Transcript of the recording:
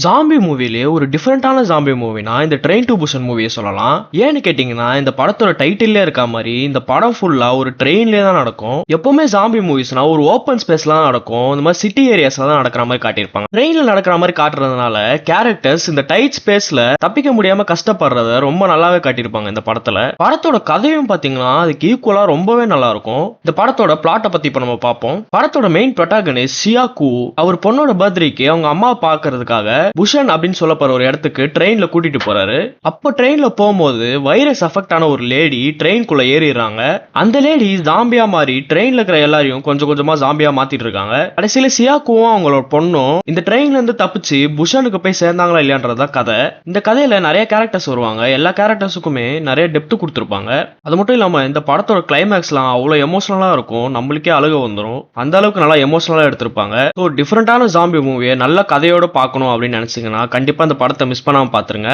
Zombie மூவிலேயே ஒரு டிஃப்ரெண்டான zombie மூவினா இந்த ட்ரெயின் டு புசன் மூவியை சொல்லலாம். ஏன்னு கேட்டீங்கன்னா இந்த படத்தோட டைட்டில்லே இருக்க மாதிரி இந்த படம் ஃபுல்லா ஒரு ட்ரெயின்லேயே தான் நடக்கும். எப்பவுமே ஜாம்பி மூவிஸ்னா ஒரு ஓப்பன் ஸ்பேஸ்ல தான் நடக்கும். இந்த மாதிரி சிட்டி ஏரியாஸ்ல தான் நடக்கிற மாதிரி காட்டியிருப்பாங்க. ட்ரெயின்ல நடக்கிற மாதிரி காட்டுறதுனால கேரக்டர்ஸ் இந்த டைட் ஸ்பேஸ்ல தப்பிக்க முடியாம கஷ்டப்படுறத ரொம்ப நல்லாவே காட்டியிருப்பாங்க இந்த படத்துல. படத்தோட கதையும் பாத்தீங்கன்னா அதுக்கு ஈக்குவலா ரொம்பவே நல்லா இருக்கும். இந்த படத்தோட பிளாட்டை பத்தி இப்ப நம்ம பார்ப்போம். படத்தோட மெயின் ப்ரொட்டாகனிஸ்ட் சியாகு அவர் பொண்ணோட பர்த்டேக்கு அவங்க அம்மா பாக்குறதுக்காக புஷன் அப்படின்னு சொல்லப்படுற ஒரு இடத்துக்கு ட்ரெயின்ல கூட்டிட்டு போறாரு. அப்ப ட்ரெயின்ல போகும்போது வைரஸ் அஃபெக்ட் ஆன ஒரு லேடி ட்ரெயின்குள்ள ஏறிடுறாங்க. அந்த லேடி ஜாம்பியா மாறி ட்ரெயின்ல இருக்கிற எல்லாரையும் கொஞ்சம் கொஞ்சமா ஜாம்பியா மாத்திட்டு இருக்காங்க. கடைசியில சியாக்குவும் அவங்களோட பொண்ணும் இந்த ட்ரெயின்ல இருந்து தப்பிச்சு புஷனுக்கு போய் சேர்ந்தாங்களா இல்லையான்றதுதான் கதை. இந்த கதையில நிறைய கேரக்டர்ஸ் வருவாங்க. எல்லா கேரக்டர்ஸுக்குமே நிறைய டெப்த் கொடுத்துருப்பாங்க. அது மட்டும் இல்லாம இந்த படத்தோட கிளைமேக்ஸ்லாம் அவ்வளவு எமோஷனலா இருக்கும். நம்மளுக்கே அழுக வந்துடும். அந்த அளவுக்கு நல்லா எமோஷனலா எடுத்திருப்பாங்க. ஸோ டிஃப்ரெண்டான ஜாம்பி மூவியை நல்ல கதையோட பார்க்கணும் அப்படின்னு நினைச்சீங்கன்னா கண்டிப்பா இந்த படத்தை மிஸ் பண்ணாம பாத்துருங்க.